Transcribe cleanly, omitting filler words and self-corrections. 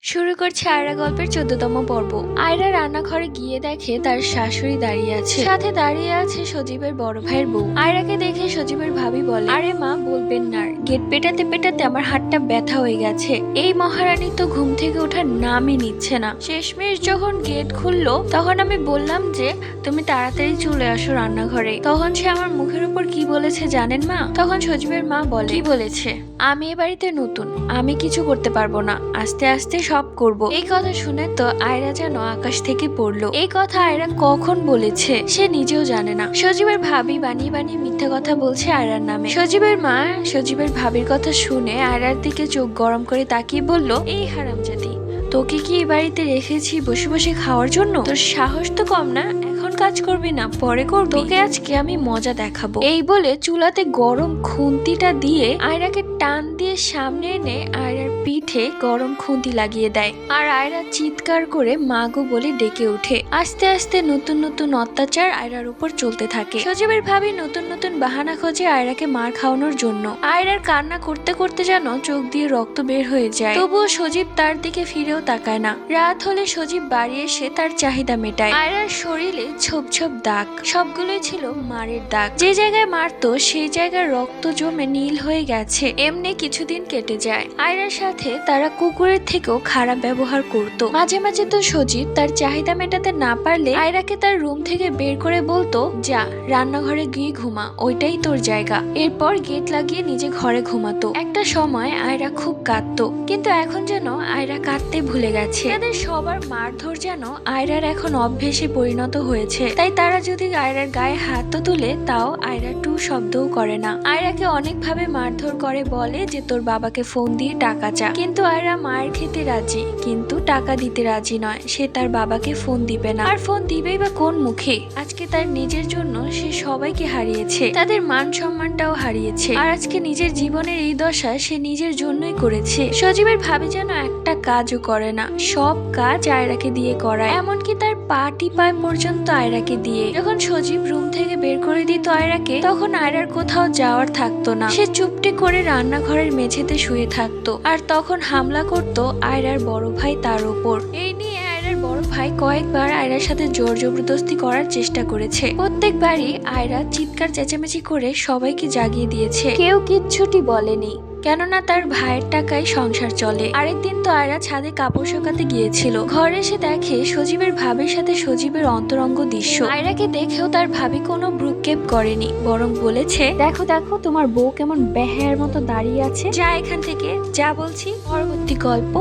শুরু করছে আয়রা গল্পের ১৪তম পর্ব। আয়রা রান্নাঘরে গিয়ে দেখে তার শাশুড়ি দাঁড়িয়ে আছে, সাথে দাঁড়িয়ে আছে সজীবের বড় ভাইয়ের বউ। আয়রাকে দেখে সজীবের ভাবি বলে, আরে মা বলবেন না, গেট পেটাতে পেটাতে আমার হাতটা ব্যথা হয়ে গেছে। এই মহারানী তো ঘুম থেকে ওঠার নামই নিচ্ছে না। শেষমেশ যখন গেট খুললো তখন আমি বললাম যে তুমি তাড়াতাড়ি চলে আসো রান্নাঘরে। তখন সে আমার মুখের উপর কি বলেছে জানেন মা? তখন সজীবের মা বলে, কি বলেছে? আমি এ বাড়িতে নতুন, আমি কিছু করতে পারবো না, আস্তে আস্তে সব করব। এই কথা শুনে তো আয়রা যেন আকাশ থেকে পড়লো। এই কথা আয়রা কখন বলেছে সে নিজেও জানে না। সজীবের ভাবি বানিয়ে বানিয়ে মিথ্যা কথা বলছে আয়রার নামে। সজীবের মা সজীবের ভাবির কথা শুনে আয়রার দিকে চোখ গরম করে তাকিয়ে বলল, এই হারামজাদি, তোকে কি এই বাড়িতে রেখেছি বসে বসে খাওয়ার জন্য? তোর সাহস তো কম না, এখন কাজ করবি না পরে করবি, তোকে আজকে আমি মজা দেখাবো। এই বলে চুলাতে গরম খুন্তিটা দিয়ে আয়রাকে টান দিয়ে সামনে এনে আয়রার পিঠে গরম খুন্তি লাগিয়ে দেয়। আর আয়রা চিৎকার করে মাগো বলে ডেকে ওঠে। আস্তে আস্তে নতুন নতুন অত্যাচার আয়রার উপর চলতে থাকে। সজীবের ভাবি নতুন নতুন বাহানা খোঁজে আয়রাকে মার খাওয়ানোর জন্য। আয়রার কান্না করতে করতে যেন চোখ দিয়ে রক্ত বের হয়ে যায়, তবুও সজীব তার দিকে ফিরেও তাকায় না। রাত হলে সজীব বাড়ি এসে তার চাহিদা মেটায়। আয়রার শরীরে ছোপ ছোপ দাগ, সবগুলোই ছিল মারের দাগ। যে জায়গায় মারতো সেই জায়গায় রক্ত জমে নীল হয়ে গেছে। এমনি কিছুদিন কেটে যায়। আয়রার সাথে তারা কুকুরের থেকেও খারাপ ব্যবহার করত। মাঝে মাঝে তো সজীব তার চাহিদা মেটাতে না পারলে আয়রাকে তার রুম থেকে বের করে বলতো, যা রান্নাঘরে গিয়ে ঘুমা, ওইটাই তোর জায়গা। এরপর গেট লাগিয়ে নিজে ঘরে ঘুমাতো। একটা সময় আয়রা খুব কাঁদতো, কিন্তু এখন যেন আয়রা কাঁদতে ভুলে গেছে। তাদের সবার মারধর যেন আয়রার এখন অভ্যেসে পরিণত হয়েছে। তাই তারা যদি আয়রার গায়ে হাত তুলে তাও আয়রা টু শব্দও করে না। আয়রাকে অনেকভাবে মারধর করে, বলে যে তোর বাবাকে ফোন দিয়ে টাকা চা। কিন্তু আয়রা মায়ের খেতে রাজি, কিন্তু টাকা দিতে রাজি নয়। সে তার বাবাকে ফোন দিবে না, আর ফোন দিবেই বা কোন মুখে? আজকে তার নিজের জন্য সে সবাইকে হারিয়েছে, তাদের মান সম্মানটাও হারিয়েছে। আর আজকে নিজের জীবনের এই দশা সে নিজের জন্যই করেছে। সজীবের ভাবি যেন একটা কাজও করে না, সব কাজ আয়রাকে দিয়ে করায়। এমনকি তার পা টিপায় পর্যন্ত আয়রাকে দিয়ে। যখন সজীব রুম থেকে বের করে দিত আয়রাকে, তখন আয়রার কোথাও যাওয়ার থাকতো না। সে চুপটি করে রান্নাঘরের মেঝেতে শুয়ে থাকতো। আর তখন হামলা করতো আয়রার বড় ভাই তার ওপর। এই নিয়ে আয়রার বড় ভাই কয়েকবার আয়রার সাথে জোর জবরদস্তি করার চেষ্টা করেছে। প্রত্যেকবারই আয়রা চিৎকার চেঁচামেচি করে সবাইকে জাগিয়ে দিয়েছে। কেউ কিচ্ছুটি বলেনি, কেননা তার ভাইয়ের টাকায় সংসার চলে। আরেকদিন তো আয়রা ছাদে কাপড় শুকাতে গিয়েছিল। ঘরে এসে দেখে সজীবের ভাবির সাথে সজীবের অন্তরঙ্গ দৃশ্য। আয়রাকে দেখেও তার ভাবি কোনো ভ্রুক্ষেপ করেনি, বরং বলেছে, দেখো দেখো তোমার বউ কেমন বেহায়ার মতো দাঁড়িয়ে আছে, যা এখান থেকে, যা বলছি। পরবর্তী গল্প।